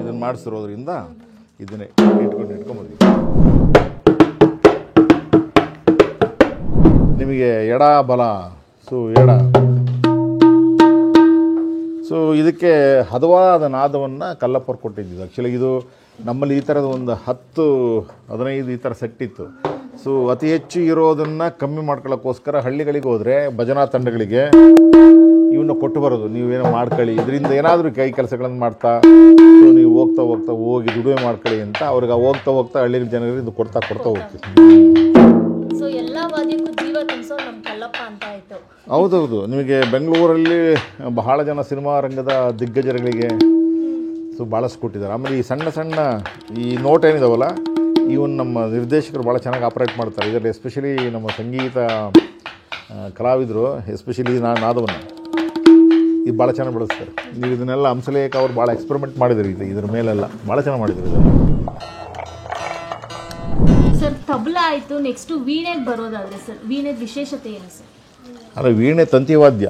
ಇದನ್ನು ಮಾಡಿಸಿರೋದ್ರಿಂದ ಇದನ್ನೇ ಇಟ್ಕೊಂಡ್ಬಂದ್ವಿ. ನಿಮಗೆ ಎಡ ಬಲ ಎಡ. ಸೊ ಇದಕ್ಕೆ ಹದವಾದ ನಾದವನ್ನು ಕಲ್ಲಪ್ಪರು ಕೊಟ್ಟಿದ್ದು. ಆ್ಯಕ್ಚುಲಿ ಇದು ನಮ್ಮಲ್ಲಿ ಈ ಥರದ ಒಂದು 10-15 ಈ ಥರ ಸೆಟ್ ಇತ್ತು. ಸೊ ಅತಿ ಹೆಚ್ಚು ಇರೋದನ್ನು ಕಮ್ಮಿ ಮಾಡ್ಕೊಳ್ಳೋಕ್ಕೋಸ್ಕರ ಹಳ್ಳಿಗಳಿಗೆ ಹೋದರೆ ಭಜನಾ ತಂಡಗಳಿಗೆ ಇವನ್ನ ಕೊಟ್ಟು ಬರೋದು, ನೀವೇನೋ ಮಾಡ್ಕೊಳ್ಳಿ, ಇದರಿಂದ ಏನಾದರೂ ಕೈ ಕೆಲಸಗಳನ್ನು ಮಾಡ್ತಾ ನೀವು ಹೋಗ್ತಾ ಹೋಗಿ ದುಡಿಮೆ ಮಾಡ್ಕೊಳ್ಳಿ ಅಂತ ಅವ್ರಿಗೆ ಹೋಗ್ತಾ ಹಳ್ಳಿ ಜನರಿಗೆ ಇದು ಕೊಡ್ತಾ ಹೋಗ್ತೀವಿ. ಹೌದೌದು. ನಿಮಗೆ ಬೆಂಗಳೂರಲ್ಲಿ ಬಹಳ ಜನ ಸಿನಿಮಾ ರಂಗದ ದಿಗ್ಗಜರುಗಳಿಗೆ ಭಾಳಷ್ಟು ಕೊಟ್ಟಿದ್ದಾರೆ. ಆಮೇಲೆ ಈ ಸಣ್ಣ ಈ ನೋಟ್ ಏನಿದಾವಲ್ಲ ಇವನ್ನ ನಮ್ಮ ನಿರ್ದೇಶಕರು ಭಾಳ ಚೆನ್ನಾಗಿ ಆಪ್ರೇಟ್ ಮಾಡ್ತಾರೆ. ಇದರಲ್ಲಿ ಎಸ್ಪೆಷಲಿ ನಮ್ಮ ಸಂಗೀತ ಕಲಾವಿದರು ಎಸ್ಪೆಷಲಿ ನಾದವನ್ನು ಇದು ಭಾಳ ಚೆನ್ನಾಗಿ ಬಳಸ್ತಾರೆ. ನೀವು ಇದನ್ನೆಲ್ಲ ಹಂಸಲೇಖ ಅವ್ರು ಭಾಳ ಎಕ್ಸ್ಪೆರಿಮೆಂಟ್ ಮಾಡಿದ್ರು ಇದ್ರ ಮೇಲೆಲ್ಲ ಭಾಳ ಚೆನ್ನಾಗಿ ಮಾಡಿದ್ರು ಇದು. ಸರ್ ತಬಲಾ ಆಯಿತು, ನೆಕ್ಸ್ಟು ವೀಣೆಗೆ ಬರೋದಾದರೆ ಸರ್ ವೀಣೆದ ವಿಶೇಷತೆ ಏನು ಸರ್? ಅಲ್ಲ, ವೀಣೆ ತಂತಿವಾದ್ಯ.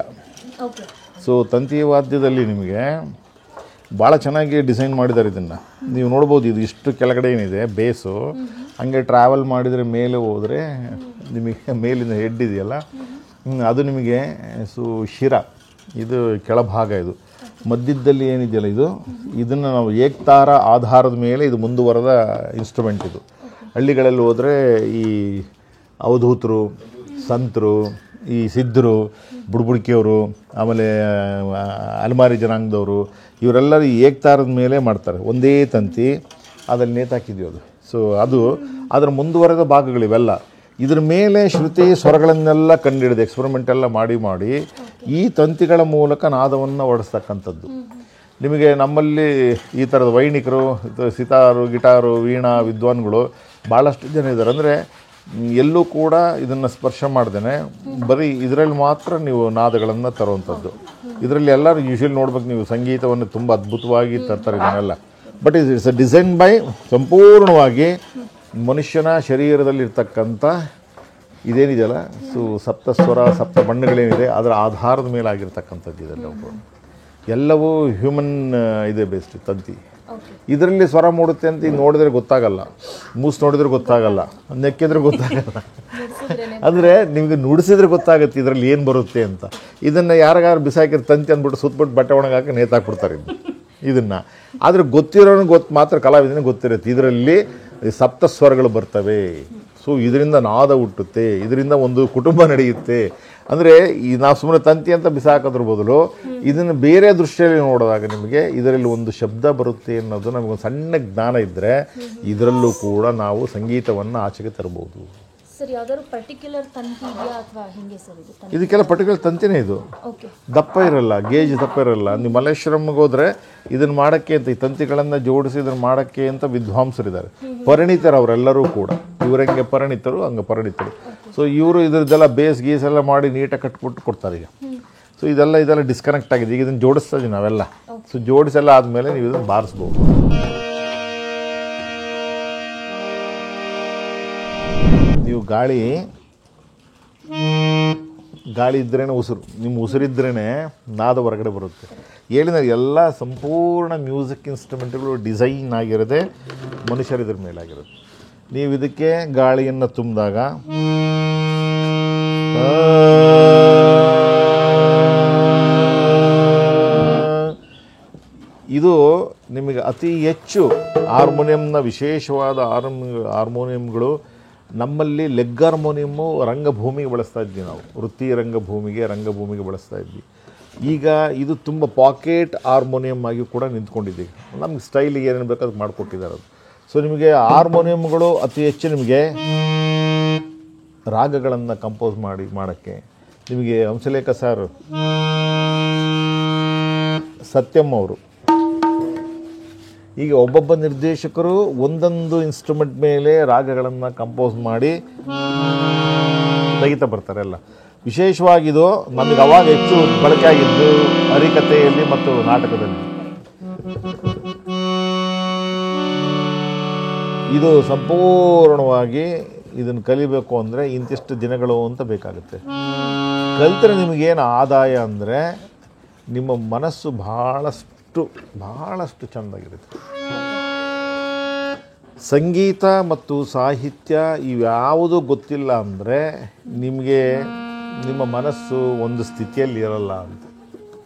ಓಕೆ. ಸೊ ತಂತಿವಾದ್ಯದಲ್ಲಿ ನಿಮಗೆ ಭಾಳ ಚೆನ್ನಾಗಿ ಡಿಸೈನ್ ಮಾಡಿದ್ದಾರೆ. ಇದನ್ನು ನೀವು ನೋಡ್ಬೋದು. ಇದು ಇಷ್ಟು ಕೆಳಗಡೆ ಏನಿದೆ ಬೇಸು, ಹಂಗೆ ಟ್ರಾವೆಲ್ ಮಾಡಿದರೆ ಮೇಲೆ ಹೋದರೆ ನಿಮಗೆ ಮೇಲಿನ ಹೆಡ್ ಇದೆಯಲ್ಲ ಅದು ನಿಮಗೆ ಶಿರ, ಇದು ಕೆಳಭಾಗ. ಇದು ಮಧ್ಯದಲ್ಲಿ ಏನಿದೆಯಲ್ಲ ಇದನ್ನು ನಾವು ಏಕ್ತಾರ ಆಧಾರದ ಮೇಲೆ ಇದು ಮುಂದುವರೆದ ಇನ್ಸ್ಟ್ರೂಮೆಂಟ್. ಇದು ಹಳ್ಳಿಗಳಲ್ಲಿ ಹೋದರೆ ಈ ಅವಧೂತರು, ಸಂತರು, ಈ ಸಿದ್ಧರು, ಬುಡ್ಬುಡಿಕೆಯವರು, ಆಮೇಲೆ ಅಲೆಮಾರಿ ಜನಾಂಗದವರು ಇವರೆಲ್ಲರೂ ಏಕ್ತಾರದ ಮೇಲೆ ಮಾಡ್ತಾರೆ. ಒಂದೇ ತಂತಿ ಅದ್ರಲ್ಲಿ ನೇತಾಕಿದ್ವಿ ಅದು. ಸೊ ಅದು ಅದರ ಮುಂದುವರೆದ ಭಾಗಗಳಿವೆಲ್ಲ. ಇದ್ರ ಮೇಲೆ ಶ್ರುತಿ ಸ್ವರಗಳನ್ನೆಲ್ಲ ಕಂಡುಹಿಡಿದು ಎಕ್ಸ್ಪೆರಿಮೆಂಟ್ ಎಲ್ಲ ಮಾಡಿ ಈ ತಂತಿಗಳ ಮೂಲಕ ನಾದವನ್ನು ಹೊಡೆಸ್ತಕ್ಕಂಥದ್ದು. ನಿಮಗೆ ನಮ್ಮಲ್ಲಿ ಈ ಥರದ ವೈಣಿಕರು, ಸಿತಾರು, ಗಿಟಾರು, ವೀಣಾ ವಿದ್ವಾನ್ಗಳು ಭಾಳಷ್ಟು ಜನ ಇದ್ದಾರೆ. ಅಂದರೆ ಎಲ್ಲೂ ಕೂಡ ಇದನ್ನು ಸ್ಪರ್ಶ ಮಾಡ್ದೇನೆ ಬರೀ ಇದರಲ್ಲಿ ಮಾತ್ರ ನೀವು ನಾದಗಳನ್ನು ತರುವಂಥದ್ದು. ಇದರಲ್ಲಿ ಎಲ್ಲರೂ ಯೂಶ್ವಲಿ ನೋಡ್ಬೇಕು, ನೀವು ಸಂಗೀತವನ್ನು ತುಂಬ ಅದ್ಭುತವಾಗಿ ತರ್ತಾರೆ ಇದನ್ನೆಲ್ಲ. But it's a design by ಸಂಪೂರ್ಣವಾಗಿ ಮನುಷ್ಯನ ಶರೀರದಲ್ಲಿರ್ತಕ್ಕಂಥ ಇದೇನಿದೆಯಲ್ಲ ಸಪ್ತ ಸ್ವರ, ಸಪ್ತ ಬಣ್ಣಗಳೇನಿದೆ ಅದರ ಆಧಾರದ ಮೇಲೆ ಆಗಿರ್ತಕ್ಕಂಥದ್ದು ಇದೆಲ್ಲ. ಎಲ್ಲವೂ ಹ್ಯೂಮನ್ ಇದೆ ಬೇಸ್ಡ್ ತಂತಿ. ಇದರಲ್ಲಿ ಸ್ವರ ಮೂಡುತ್ತೆ ಅಂತ ಈಗ ನೋಡಿದ್ರೆ ಗೊತ್ತಾಗಲ್ಲ, ಮೂಸ್ ನೋಡಿದ್ರೆ ಗೊತ್ತಾಗಲ್ಲ, ನೆಕ್ಕಿದ್ರೆ ಗೊತ್ತಾಗಲ್ಲ. ಅಂದರೆ ನಿಮಗೆ ನುಡಿಸಿದ್ರೆ ಗೊತ್ತಾಗುತ್ತೆ ಇದರಲ್ಲಿ ಏನು ಬರುತ್ತೆ ಅಂತ. ಇದನ್ನು ಯಾರಿಗಾರು ಬಿಸಾಕಿರೋ ತಂತಿ ಅಂದ್ಬಿಟ್ಟು ಸುತ್ತಬಿಟ್ಟು ಬಟ್ಟೆ ಒಣಗಾಕಿ ನೇತಾಕ್ಬಿಡ್ತಾರೆ ಇದನ್ನು. ಆದರೆ ಗೊತ್ತಿರೋನಿಗೆ ಮಾತ್ರ ಕಲಾವಿದನಿಗೆ ಗೊತ್ತಿರುತ್ತೆ ಇದರಲ್ಲಿ ಸಪ್ತ ಸ್ವರಗಳು ಬರ್ತವೆ. ಸೊ ಇದರಿಂದ ನಾದ ಹುಟ್ಟುತ್ತೆ, ಇದರಿಂದ ಒಂದು ಕುಟುಂಬ ನಡೆಯುತ್ತೆ. ಅಂದರೆ ಈ ನಾವು ಸುಮ್ಮನೆ ತಂತಿ ಅಂತ ಬಿಸಾಕೋದ್ರ ಬದಲು ಇದನ್ನು ಬೇರೆ ದೃಷ್ಟಿಯಲ್ಲಿ ನೋಡಿದಾಗ ನಿಮಗೆ ಇದರಲ್ಲಿ ಒಂದು ಶಬ್ದ ಬರುತ್ತೆ ಅನ್ನೋದು ನಮಗೊಂದು ಸಣ್ಣ ಜ್ಞಾನ ಇದ್ದರೆ ಇದರಲ್ಲೂ ಕೂಡ ನಾವು ಸಂಗೀತವನ್ನು ಆಚೆಗೆ ತರಬಹುದು. ಸೊ ಸರ್ ಯಾವ್ದಾದ್ರು ಪರ್ಟಿಕ್ಯುಲರ್ ತಂತಿ ಇದೆಯಾ ಅಥವಾ ಹೆಂಗೆ ಸರ್ ಇದು? ಇದಕ್ಕೆಲ್ಲ ಪರ್ಟಿಕ್ಯುಲರ್ ತಂತಿನೇ ಇದು. ಓಕೆ. ದಪ್ಪ ಇರಲ್ಲ, ಗೇಜ್ ದಪ್ಪ ಇರಲ್ಲ. ನೀವು ಮಲ್ಲೇಶ್ವರಂಗೆ ಹೋದ್ರೆ ಇದನ್ನು ಮಾಡೋಕ್ಕೆ ಅಂತ ಈ ತಂತಿಗಳನ್ನು ಜೋಡಿಸಿ ಇದನ್ನು ಮಾಡೋಕ್ಕೆ ಅಂತ ವಿದ್ವಾಂಸರಿದ್ದಾರೆ, ಪರಿಣಿತರು ಅವರೆಲ್ಲರೂ ಕೂಡ. ಇವರಂಗೆ ಪರಿಣಿತರು ಹಂಗೆ ಪರಿಣಿತರು. ಸೊ ಇವರು ಇದ್ರದ್ದೆಲ್ಲ ಬೇಸ್ ಗೀಸ್ ಎಲ್ಲ ಮಾಡಿ ನೀಟಾಗಿ ಕಟ್ಬಿಟ್ಟು ಕೊಡ್ತಾರೆ ಈಗ. ಸೊ ಇದೆಲ್ಲ ಡಿಸ್ಕನೆಕ್ಟ್ ಆಗಿದೆ, ಈಗ ಇದನ್ನು ಜೋಡಿಸ್ತಾ ಇದೀವಿ ನಾವೆಲ್ಲ. ಸೊ ಜೋಡಿಸೆಲ್ಲ ಆದಮೇಲೆ ನೀವು ಇದನ್ನು ಬಾರಿಸ್ಬೋದು. ನೀವು ಗಾಳಿ ಇದ್ರೇ ಉಸಿರು, ನಿಮ್ಮ ಉಸಿರಿದ್ರೇ ನಾದ ಹೊರಗಡೆ ಬರುತ್ತೆ. ಹೇಳಿದ ಎಲ್ಲ ಸಂಪೂರ್ಣ ಮ್ಯೂಸಿಕ್ ಇನ್ಸ್ಟ್ರೂಮೆಂಟ್ಗಳು ಡಿಸೈನ್ ಆಗಿರೋದೆ ಮನುಷ್ಯರಿದ್ರ ಮೇಲಾಗಿರುತ್ತೆ. ನೀವು ಇದಕ್ಕೆ ಗಾಳಿಯನ್ನು ತುಂಬಿದಾಗ ಇದು ನಿಮಗೆ ಅತಿ ಹೆಚ್ಚು ಹಾರ್ಮೋನಿಯಂನ ವಿಶೇಷವಾದ ಹಾರ್ಮೋನಿಯಂಗಳು ನಮ್ಮಲ್ಲಿ ಲೆಗ್ ಹಾರ್ಮೋನಿಯಮ್ಮು ರಂಗಭೂಮಿಗೆ ಬಳಸ್ತಾ ಇದ್ವಿ ನಾವು, ವೃತ್ತಿ ರಂಗಭೂಮಿಗೆ ಬಳಸ್ತಾ ಇದ್ವಿ. ಈಗ ಇದು ತುಂಬ ಪಾಕೆಟ್ ಹಾರ್ಮೋನಿಯಂ ಆಗಿ ಕೂಡ ನಿಂತ್ಕೊಂಡಿದ್ದೀವಿ. ನಮ್ಗೆ ಸ್ಟೈಲಿಗೆ ಏನೇನು ಬೇಕು ಅದು ಮಾಡಿಕೊಟ್ಟಿದ್ದಾರೆ ಅದು. ಸೊ ನಿಮಗೆ ಹಾರ್ಮೋನಿಯಂಗಳು ಅತಿ ಹೆಚ್ಚು ನಿಮಗೆ ರಾಗಗಳನ್ನು ಕಂಪೋಸ್ ಮಾಡೋಕ್ಕೆ ನಿಮಗೆ ಹಂಸಲೇಖ ಸರ್, ಸತ್ಯಂ ಅವರು, ಈಗ ಒಬ್ಬೊಬ್ಬ ನಿರ್ದೇಶಕರು ಒಂದೊಂದು ಇನ್ಸ್ಟ್ರೂಮೆಂಟ್ ಮೇಲೆ ರಾಗಗಳನ್ನು ಕಂಪೋಸ್ ಮಾಡಿ ತೆಗಿತಾ ಬರ್ತಾರೆ ಎಲ್ಲ. ವಿಶೇಷವಾಗಿದು ನಮಗೆ ಅವಾಗ ಹೆಚ್ಚು ಬಳಕೆ ಆಗಿದ್ದು ಹರಿಕಥೆಯಲ್ಲಿ ಮತ್ತು ನಾಟಕದಲ್ಲಿ. ಇದು ಸಂಪೂರ್ಣವಾಗಿ ಇದನ್ನು ಕಲಿಬೇಕು ಅಂದರೆ ಇಂತಿಷ್ಟು ದಿನಗಳು ಅಂತ ಬೇಕಾಗುತ್ತೆ. ಕಲಿತರೆ ನಿಮಗೇನು ಆದಾಯ ಅಂದರೆ ನಿಮ್ಮ ಮನಸ್ಸು ಬಹಳಷ್ಟು ಚೆಂದಾಗಿರುತ್ತೆ. ಸಂಗೀತ ಮತ್ತು ಸಾಹಿತ್ಯ ಇವ್ಯಾವುದೂ ಗೊತ್ತಿಲ್ಲ ಅಂದರೆ ನಿಮಗೆ ನಿಮ್ಮ ಮನಸ್ಸು ಒಂದು ಸ್ಥಿತಿಯಲ್ಲಿ ಇರಲ್ಲ ಅಂತ.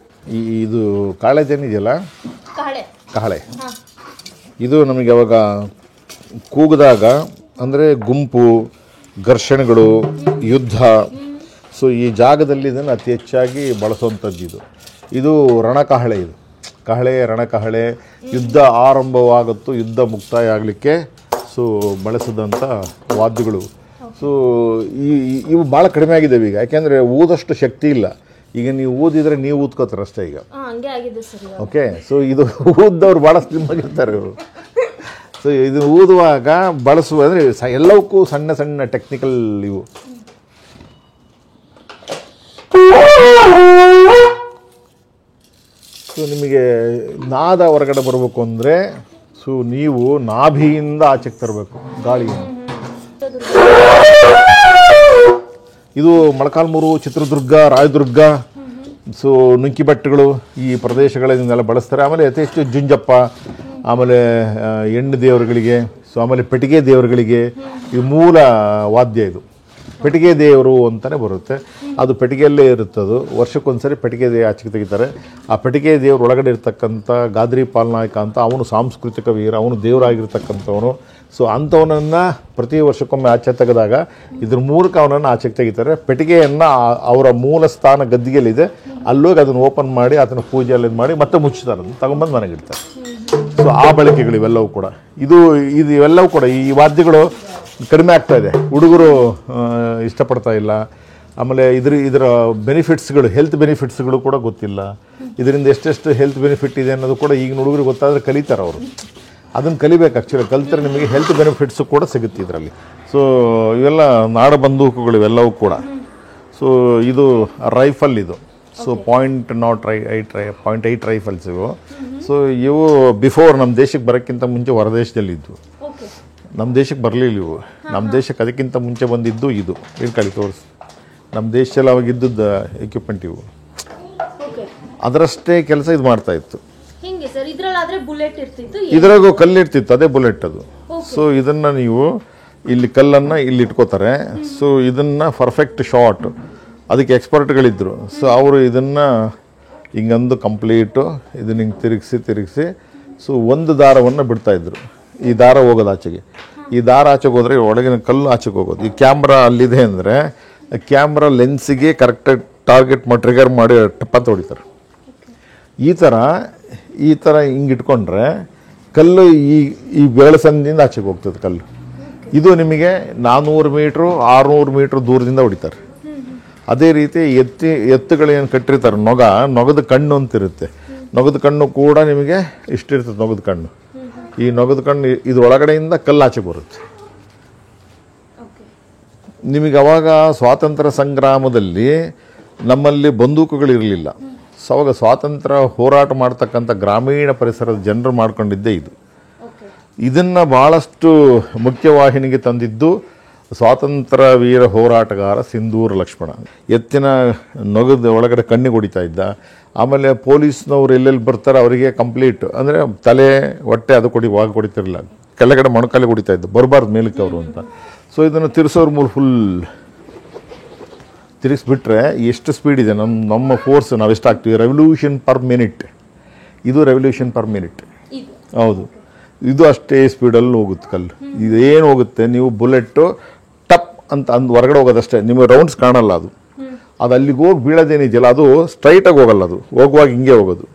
ಇದು ಕಾಳೆದೇನಿದೆಯಲ್ಲ, ಕಹಳೆ, ಇದು ನಮಗೆ ಅವಾಗ ಕೂಗಿದಾಗ ಅಂದರೆ ಗುಂಪು ಘರ್ಷಣೆಗಳು, ಯುದ್ಧ, ಸೊ ಈ ಜಾಗದಲ್ಲಿ ಇದನ್ನು ಅತಿ ಹೆಚ್ಚಾಗಿ ಬಳಸುವಂಥದ್ದು. ಇದು ರಣಕಹಳೆ, ಇದು ಕಹಳೆ, ರಣಕಹಳೆ. ಯುದ್ಧ ಆರಂಭವಾಗುತ್ತೋ ಯುದ್ಧ ಮುಕ್ತಾಯ ಆಗಲಿಕ್ಕೆ ಸೊ ಬಳಸಿದಂಥ ವಾದ್ಯಗಳು. ಸೊ ಇವು ಭಾಳ ಕಡಿಮೆ ಆಗಿದ್ದಾವೆ ಈಗ, ಯಾಕೆಂದರೆ ಊದಷ್ಟು ಶಕ್ತಿ ಇಲ್ಲ. ಈಗ ನೀವು ಊದಿದ್ರೆ ನೀವು ಊದ್ಕೋತಾರೆ ಅಷ್ಟೇ ಈಗ. ಓಕೆ. ಸೊ ಇದು ಊದ್ದವ್ರು ಭಾಳ ಸ್ಲಿಮ್ ಆಗಿರ್ತಾರೆ ಇವರು. ಸೊ ಇದು ಊದುವಾಗ ಬಳಸುವ ಅಂದರೆ ಎಲ್ಲವಕ್ಕೂ ಸಣ್ಣ ಸಣ್ಣ ಟೆಕ್ನಿಕಲ್ ಇವು. ಸೊ ನಿಮಗೆ ನಾದ ಹೊರಗಡೆ ಬರಬೇಕು ಅಂದರೆ ಸೊ ನೀವು ನಾಭಿಯಿಂದ ಆಚೆಗೆ ತರಬೇಕು ಗಾಳಿಯನ್ನು. ಇದು ಮೊಳಕಾಲ್ಮೂರು, ಚಿತ್ರದುರ್ಗ, ರಾಯದುರ್ಗ, ಸೊ ನುಂಕಿಬೆಟ್ಟಗಳು ಈ ಪ್ರದೇಶಗಳನ್ನೆಲ್ಲ ಬಳಸ್ತಾರೆ. ಆಮೇಲೆ ಅತಿ ಹೆಚ್ಚು ಜುಂಜಪ್ಪ, ಆಮೇಲೆ ಹೆಣ್ಣು ದೇವರುಗಳಿಗೆ, ಸೊ ಆಮೇಲೆ ಪೆಟ್ಟಿಗೆ ದೇವರುಗಳಿಗೆ ಇದು ಮೂಲ ವಾದ್ಯ. ಇದು ಪೆಟ್ಟಿಗೆ ದೇವರು ಅಂತಲೇ ಬರುತ್ತೆ. ಅದು ಪೆಟ್ಟಿಗೆಯಲ್ಲೇ ಇರುತ್ತದು. ವರ್ಷಕ್ಕೊಂದ್ಸರಿ ಪೆಟ್ಟಿಗೆ ದೇವ ಆಚೆಗೆ ತೆಗಿತಾರೆ. ಆ ಪೆಟ್ಟಿಗೆ ದೇವ್ರ ಒಳಗಡೆ ಇರ್ತಕ್ಕಂಥ ಗಾದ್ರಿ ಪಾಲ್ನಾಯಕ ಅಂತ ಅವನು ಸಾಂಸ್ಕೃತಿಕ ವೀರ, ಅವನು ದೇವರಾಗಿರ್ತಕ್ಕಂಥವನು. ಸೊ ಅಂಥವನನ್ನು ಪ್ರತಿ ವರ್ಷಕ್ಕೊಮ್ಮೆ ಆಚೆ ತೆಗೆದಾಗ ಇದ್ರ ಮೂಲಕ ಅವನನ್ನು ಆಚೆಗೆ ತೆಗಿತಾರೆ. ಪೆಟ್ಟಿಗೆಯನ್ನು ಅವರ ಮೂಲ ಸ್ಥಾನ ಗದ್ದಿಗೆಯಲ್ಲಿದೆ, ಅಲ್ಲೋಗಿ ಅದನ್ನು ಓಪನ್ ಮಾಡಿ ಅದನ್ನು ಪೂಜೆಯಲ್ಲಿ ಮಾಡಿ ಮತ್ತೆ ಮುಚ್ಚುತ್ತಾರೆ, ಅದನ್ನು ತಗೊಂಬಂದು ಮನೆಗಿಡ್ತಾರೆ. ಸೊ ಆ ಬಳಕೆಗಳು ಇವೆಲ್ಲವೂ ಕೂಡ ಇವೆಲ್ಲವೂ ಕೂಡ ಈ ವಾದ್ಯಗಳು ಕಡಿಮೆ ಆಗ್ತಾ ಇದೆ, ಹುಡುಗರು ಇಷ್ಟಪಡ್ತಾ ಇಲ್ಲ. ಆಮೇಲೆ ಇದರ ಬೆನಿಫಿಟ್ಸ್ಗಳು, ಹೆಲ್ತ್ ಬೆನಿಫಿಟ್ಸ್ಗಳು ಕೂಡ ಗೊತ್ತಿಲ್ಲ. ಇದರಿಂದ ಎಷ್ಟೆಷ್ಟು ಹೆಲ್ತ್ ಬೆನಿಫಿಟ್ ಇದೆ ಅನ್ನೋದು ಕೂಡ ಈಗಿನ ಹುಡುಗರು ಗೊತ್ತಾದರೆ ಕಲಿತಾರೆ ಅವರು. ಅದನ್ನು ಕಲಿಬೇಕು. ಆ್ಯಕ್ಚುಲಿ ಕಲಿತರೆ ನಿಮಗೆ ಹೆಲ್ತ್ ಬೆನಿಫಿಟ್ಸು ಕೂಡ ಸಿಗುತ್ತೆ ಇದರಲ್ಲಿ. ಸೊ ಇವೆಲ್ಲ ನಾಡ ಬಂದೂಕುಗಳು ಇವೆಲ್ಲವೂ ಕೂಡ. ಸೊ ಇದು ರೈಫಲ್, ಇದು ಸೊ .8 ರೈಫಲ್ಸ್ ಇವು. ಸೊ ಇವು ಬಿಫೋರ್ ನಮ್ಮ ದೇಶಕ್ಕೆ ಬರೋಕ್ಕಿಂತ ಮುಂಚೆ ಹೊರದೇಶದಲ್ಲಿದ್ದು, ನಮ್ಮ ದೇಶಕ್ಕೆ ಬರಲಿಲ್ಲ ಇವು. ನಮ್ಮ ದೇಶಕ್ಕೆ ಅದಕ್ಕಿಂತ ಮುಂಚೆ ಬಂದಿದ್ದು ಇದು. ಇಟ್ಕೊಳ್ಳಿ ತೋರಿಸಿ, ನಮ್ಮ ದೇಶದಲ್ಲಿ ಅವಾಗ ಇದ್ದದ್ದು ಎಕ್ವಿಪ್ಮೆಂಟ್ ಇವು. ಅದರಷ್ಟೇ ಕೆಲಸ ಇದು ಮಾಡ್ತಾ ಇತ್ತು. ಇದ್ರಾಗೂ ಕಲ್ಲಿರ್ತಿತ್ತು, ಅದೇ ಬುಲೆಟ್ ಅದು. ಸೊ ಇದನ್ನು ನೀವು ಇಲ್ಲಿ ಕಲ್ಲನ್ನು ಇಲ್ಲಿ ಇಟ್ಕೋತಾರೆ. ಸೊ ಇದನ್ನು ಪರ್ಫೆಕ್ಟ್ ಶಾಟ್, ಅದಕ್ಕೆ ಎಕ್ಸ್ಪರ್ಟ್ಗಳಿದ್ದರು. ಸೊ ಅವರು ಇದನ್ನು ಹಿಂಗಂದು ಕಂಪ್ಲೀಟು ಇದನ್ನು ಹಿಂಗೆ ತಿರುಗಿಸಿ ಸೊ ಒಂದು ದಾರವನ್ನು ಬಿಡ್ತಾಯಿದ್ರು. ಈ ದಾರ ಹೋಗೋದು ಆಚೆಗೆ, ಈ ದಾರ ಆಚೆಗೆ ಹೋದರೆ ಒಳಗಿನ ಕಲ್ಲು ಆಚೆಗೆ ಹೋಗೋದು. ಈ ಕ್ಯಾಮ್ರಾ ಅಲ್ಲಿದೆ ಅಂದರೆ ಕ್ಯಾಮ್ರಾ ಲೆನ್ಸಿಗೆ ಕರೆಕ್ಟಾಗಿ ಟಾರ್ಗೆಟ್ ಮಾಡಿ ಟ್ರಿಗರ್ ಮಾಡಿ ಟಪ್ಪ ಹೊಡಿತಾರೆ. ಈ ಥರ ಹಿಂಗೆ ಇಟ್ಕೊಂಡ್ರೆ ಕಲ್ಲು ಈ ಬೆಳಸಂದಿಂದ ಆಚೆಗೆ ಹೋಗ್ತದೆ ಕಲ್ಲು. ಇದು ನಿಮಗೆ 400 ಮೀಟ್ರು 600 ಮೀಟ್ರ್ ದೂರದಿಂದ ಹೊಡಿತಾರೆ. ಅದೇ ರೀತಿ ಎತ್ತುಗಳೇನು ಕಟ್ಟಿರ್ತಾರೆ, ನೊಗದ ಕಣ್ಣು ಅಂತಿರುತ್ತೆ. ನೊಗದ ಕಣ್ಣು ಕೂಡ ನಿಮಗೆ ಇಷ್ಟಿರ್ತದೆ. ನೊಗದ ಕಣ್ಣು, ಈ ನೊಗದ ಕಣ್ಣು ಇದು ಒಳಗಡೆಯಿಂದ ಕಲ್ಲಾಚೆ ಬರುತ್ತೆ. ನಿಮಗೆ ಅವಾಗ ಸ್ವಾತಂತ್ರ್ಯ ಸಂಗ್ರಾಮದಲ್ಲಿ ನಮ್ಮಲ್ಲಿ ಬಂದೂಕುಗಳಿರಲಿಲ್ಲ. ಅವಾಗ ಸ್ವಾತಂತ್ರ್ಯ ಹೋರಾಟ ಮಾಡ್ತಕ್ಕಂಥ ಗ್ರಾಮೀಣ ಪರಿಸರದ ಜನರು ಮಾಡ್ಕೊಂಡಿದ್ದೇ ಇದು. ಇದನ್ನು ಭಾಳಷ್ಟು ಮುಖ್ಯವಾಹಿನಿಗೆ ತಂದಿದ್ದು ಸ್ವಾತಂತ್ರ್ಯ ವೀರ ಹೋರಾಟಗಾರ ಸಿಂಧೂರ ಲಕ್ಷ್ಮಣ. ಎತ್ತಿನ ನೊಗದ ಒಳಗಡೆ ಕಣ್ಣಿಗೆ ಹೊಡಿತಾ ಇದ್ದ. ಆಮೇಲೆ ಪೊಲೀಸ್ನವ್ರು ಎಲ್ಲೆಲ್ಲಿ ಬರ್ತಾರೆ ಅವರಿಗೆ ಕಂಪ್ಲೀಟ್ ಅಂದರೆ ತಲೆ ಹೊಟ್ಟೆ ಅದು ಹೊಡಿತಿರಲಿಲ್ಲ, ಕೆಳಗಡೆ ಮೊಣಕಾಲಿಗೆ ಹೊಡಿತಾ ಇದ್ದು, ಬರಬಾರ್ದು ಮೇಲಕ್ಕೆ ಅವರು ಅಂತ. ಸೊ ಇದನ್ನು ತಿರ್ಸೋರ್ ಮೂಲ ಫುಲ್ ತಿರುಗಿಸ್ಬಿಟ್ರೆ ಎಷ್ಟು ಸ್ಪೀಡ್ ಇದೆ ನಮ್ಮ ಫೋರ್ಸ್. ನಾವು ಎಷ್ಟಾಗ್ತೀವಿ, ರೆವಲ್ಯೂಷನ್ ಪರ್ ಮಿನಿಟ್. ಇದು ರೆವಲ್ಯೂಷನ್ ಪರ್ ಮಿನಿಟ್. ಹೌದು, ಇದು ಅಷ್ಟೇ ಸ್ಪೀಡಲ್ಲಿ ಹೋಗುತ್ತೆ ಕಲ್ಲು. ಇದೇನು ಹೋಗುತ್ತೆ, ನೀವು ಬುಲೆಟ್ಟು ಟಪ್ ಅಂತ ಹೊರಗಡೆ ಹೋಗೋದಷ್ಟೇ, ನಿಮಗೆ ರೌಂಡ್ಸ್ ಕಾಣಲ್ಲ. ಅದು ಅಲ್ಲಿಗೆ ಹೋಗಿ ಬೀಳೋದೇನಿದೆಯಲ್ಲ ಅದು ಸ್ಟ್ರೈಟಾಗಿ ಹೋಗಲ್ಲ, ಅದು ಹೋಗುವಾಗ ಹಿಂಗೆ ಹೋಗೋದು,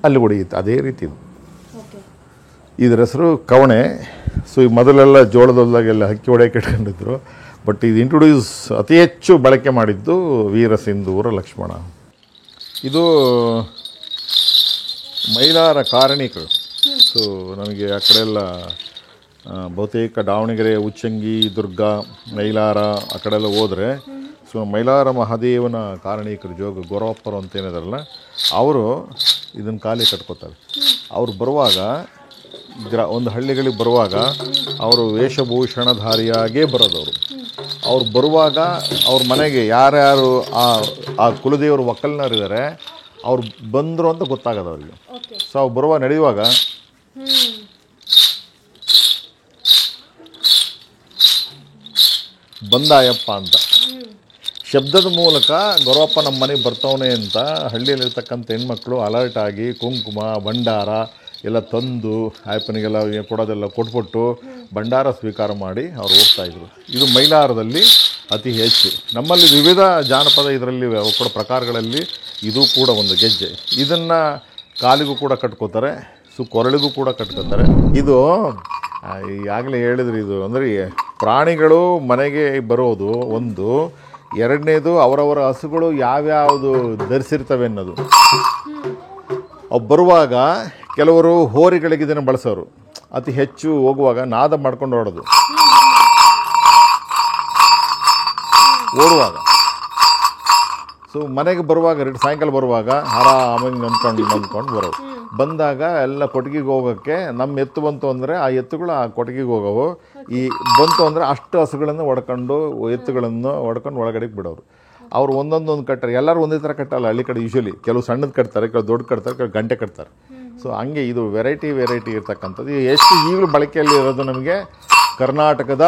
ಅಲ್ಲಿ ಹೊಡೆಯುತ್ತೆ. ಅದೇ ರೀತಿ ಇದ್ರ ಹೆಸರು ಕವಣೆ. ಸೊ ಈ ಮೊದಲೆಲ್ಲ ಜೋಳದೊಳಗೆಲ್ಲ ಹಕ್ಕಿ ಹೊಡೆಯಕ್ಕೆ ಇಟ್ಕೊಂಡಿದ್ರು. ಬಟ್ ಇದು ಇಂಟ್ರೊಡ್ಯೂಸ್ ಅತಿ ಹೆಚ್ಚು ಬಳಕೆ ಮಾಡಿದ್ದು ವೀರ ಸಿಂಧೂರ ಲಕ್ಷ್ಮಣ. ಇದು ಮೈಲಾರ ಕಾರಣಿಕರು. ಸೊ ನಮಗೆ ಆ ಕಡೆ ಎಲ್ಲ ಬಹುತೇಕ ದಾವಣಗೆರೆ, ಉಚ್ಚಂಗಿ, ದುರ್ಗ, ಮೈಲಾರ ಆ ಕಡೆ ಎಲ್ಲ ಹೋದರೆ ಸೊ ಮೈಲಾರ ಮಹಾದೇವನ ಕಾರಣಿಕರು ಜೋಗ ಗೊರವಪ್ಪರು ಅಂತ ಏನಿದಾರಲ್ಲ ಅವರು ಇದನ್ನು ಖಾಲಿ ಕಟ್ಕೋತಾರೆ. ಅವರು ಬರುವಾಗ ಒಂದು ಹಳ್ಳಿಗಳಿಗೆ ಬರುವಾಗ ಅವರು ವೇಷಭೂಷಣಧಾರಿಯಾಗೇ ಬರೋದವರು. ಅವ್ರು ಬರುವಾಗ ಅವ್ರ ಮನೆಗೆ ಯಾರ್ಯಾರು ಆ ಕುಲದೇವರು ಒಕ್ಕಲ್ನರಿದ್ದಾರೆ ಅವ್ರು ಬಂದರು ಅಂತ ಗೊತ್ತಾಗೋದು ಅವ್ರಿಗೆ. ಸೊ ಅವ್ರು ಬರುವಾಗ ನಡೆಯುವಾಗ ಬಂದಾಯಪ್ಪ ಅಂತ ಶಬ್ದದ ಮೂಲಕ ಗೊರವಪ್ಪ ನಮ್ಮ ಮನೆಗೆ ಬರ್ತವನೆ ಅಂತ ಹಳ್ಳಿಯಲ್ಲಿರ್ತಕ್ಕಂಥ ಹೆಣ್ಮಕ್ಳು ಅಲರ್ಟ್ ಆಗಿ ಕುಂಕುಮ ಭಂಡಾರ ಎಲ್ಲ ತಂದು ಆಯಪ್ಪನಿಗೆಲ್ಲ ಕೊಡೋದೆಲ್ಲ ಕೊಟ್ಬಿಟ್ಟು ಭಂಡಾರ ಸ್ವೀಕಾರ ಮಾಡಿ ಅವ್ರು ಹೋಗ್ತಾಯಿದ್ರು. ಇದು ಮೈಲಾರದಲ್ಲಿ ಅತಿ ಹೆಚ್ಚು. ನಮ್ಮಲ್ಲಿ ವಿವಿಧ ಜಾನಪದ ಇದರಲ್ಲಿ ಕೊಡೋ ಪ್ರಕಾರಗಳಲ್ಲಿ ಇದು ಕೂಡ ಒಂದು ಗೆಜ್ಜೆ. ಇದನ್ನು ಕಾಲಿಗೂ ಕೂಡ ಕಟ್ಕೋತಾರೆ, ಕೊರಳಿಗೂ ಕೂಡ ಕಟ್ಕೋತಾರೆ. ಇದು ಈಗಾಗಲೇ ಹೇಳಿದ್ರು, ಇದು ಅಂದರೆ ಪ್ರಾಣಿಗಳು ಮನೆಗೆ ಬರೋದು ಒಂದು, ಎರಡನೇದು ಅವರವರ ಹಸುಗಳು ಯಾವ್ಯಾವುದು ಧರಿಸಿರ್ತವೆ ಅನ್ನೋದು. ಅವು ಬರುವಾಗ ಕೆಲವರು ಹೋರಿಗಳಿಗೆ ಇದನ್ನು ಬಳಸೋರು, ಅತಿ ಹೆಚ್ಚು ಹೋಗುವಾಗ ನಾದ ಮಾಡ್ಕೊಂಡು ಓಡೋದು, ಓಡುವಾಗ. ಸೊ ಮನೆಗೆ ಬರುವಾಗ ಸಾಯಂಕಾಲ ಬರುವಾಗ ಆರಾಮಾಗಿ ನಂದ್ಕೊಂಡು ಬರೋವು. ಬಂದಾಗ ಎಲ್ಲ ಕೊಟ್ಟಿಗೆಗೆ ಹೋಗೋಕ್ಕೆ ನಮ್ಮ ಎತ್ತು ಬಂತು ಅಂದರೆ ಆ ಎತ್ತುಗಳು ಆ ಕೊಟ್ಟಿಗೆಗೆ ಹೋಗೋವು. ಈ ಬಂತು ಅಂದರೆ ಅಷ್ಟು ಹಸುಗಳನ್ನು ಎತ್ತುಗಳನ್ನು ಹೊಡ್ಕೊಂಡು ಒಳಗಡೆಗೆ ಬಿಡೋರು. ಅವ್ರು ಒಂದೊಂದೊಂದು ಕಟ್ತಾರೆ. ಎಲ್ಲರೂ ಒಂದೇ ಥರ ಕಟ್ಟಲ್ಲ. ಹಳ್ಳಿ ಕಡೆ ಯೂಶ್ವಲಿ ಕೆಲವು ಸಣ್ಣದು ಕಟ್ತಾರೆ, ಕೆಲವು ದೊಡ್ಡ ಕಟ್ತಾರೆ, ಕೆಲವು ಗಂಟೆ ಕಟ್ತಾರೆ. ಸೊ ಹಂಗೆ ಇದು ವೆರೈಟಿ ಇರ್ತಕ್ಕಂಥದ್ದು. ಎಷ್ಟು ಈಗಲೂ ಬಳಕೆಯಲ್ಲಿ ಇರೋದು ನಮಗೆ ಕರ್ನಾಟಕದ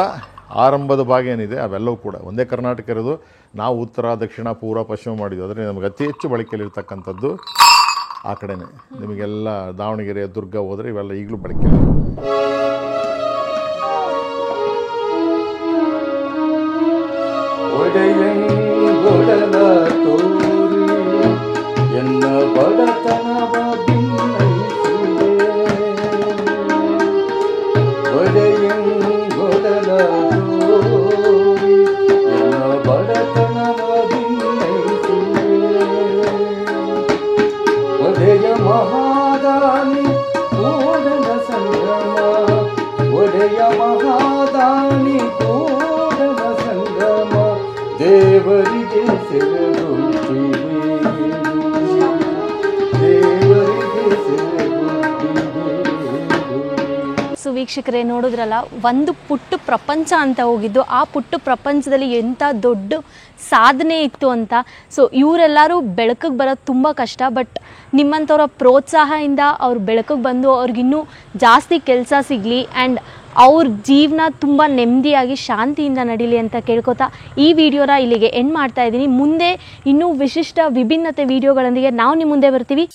ಆರಂಭದ ಭಾಗ ಏನಿದೆ ಅವೆಲ್ಲವೂ ಕೂಡ ಒಂದೇ ಕರ್ನಾಟಕ ಇರೋದು. ನಾವು ಉತ್ತರ, ದಕ್ಷಿಣ, ಪೂರ್ವ, ಪಶ್ಚಿಮ ಮಾಡಿದ್ವಿ. ಆದರೆ ನಮಗೆ ಅತಿ ಹೆಚ್ಚು ಬಳಕೆಯಲ್ಲಿ ಇರ್ತಕ್ಕಂಥದ್ದು ಆ ಕಡೆನೇ. ನಿಮಗೆಲ್ಲ ದಾವಣಗೆರೆ, ದುರ್ಗ ಹೋದರೆ ಇವೆಲ್ಲ ಈಗಲೂ ಬಳಕೆಯಲ್ಲಿ. ಎನ್ನ ಬಡತನವ ಒಡೆಯಂಗೊಡಲ ತೋರಿ ಎನ್ನ ಬಡತನವ ಒಡೆಯ ಮಹಾದಾನಿ ಕೂಡಲ ಸಂಗಮ, ಒಡೆಯ ಮಹಾದಾನಿ ಕೂಡಲ ಸಂಗಮ, ದೇವರಿಗೆ ಸೆರಗುತ್ತಿವೆ, ದೇವರಿಗೆ ಸೆರಗುತ್ತಿವೆ. ಸೊ ವೀಕ್ಷಕರೇ ನೋಡಿದ್ರಲ್ಲ, ಒಂದು ಪುಟ್ಟ ಪ್ರಪಂಚ ಅಂತ ಹೋಗಿದ್ದು, ಆ ಪುಟ್ಟ ಪ್ರಪಂಚದಲ್ಲಿ ಎಂಥ ದೊಡ್ಡ ಸಾಧನೆ ಇತ್ತು ಅಂತ. ಸೊ ಇವರೆಲ್ಲರೂ ಬೆಳಕಿಗೆ ಬರೋದು ತುಂಬ ಕಷ್ಟ. ಬಟ್ ನಿಮ್ಮಂಥವ್ರ ಪ್ರೋತ್ಸಾಹದಿಂದ ಅವ್ರು ಬೆಳಕಿಗೆ ಬಂದು ಅವ್ರಿಗಿನ್ನೂ ಜಾಸ್ತಿ ಕೆಲಸ ಸಿಗಲಿ ಆ್ಯಂಡ್ ಅವ್ರ ಜೀವನ ತುಂಬ ನೆಮ್ಮದಿಯಾಗಿ ಶಾಂತಿಯಿಂದ ನಡೀಲಿ ಅಂತ ಕೇಳ್ಕೊತಾ ಈ ವಿಡಿಯೋನ ಇಲ್ಲಿಗೆ ಎಂಡ್ ಮಾಡ್ತಾ ಇದ್ದೀನಿ. ಮುಂದೆ ಇನ್ನೂ ವಿಶಿಷ್ಟ ವಿಭಿನ್ನತೆ ವಿಡಿಯೋಗಳೊಂದಿಗೆ ನಾವು ನಿಮ್ಮ ಮುಂದೆ ಬರ್ತೀವಿ.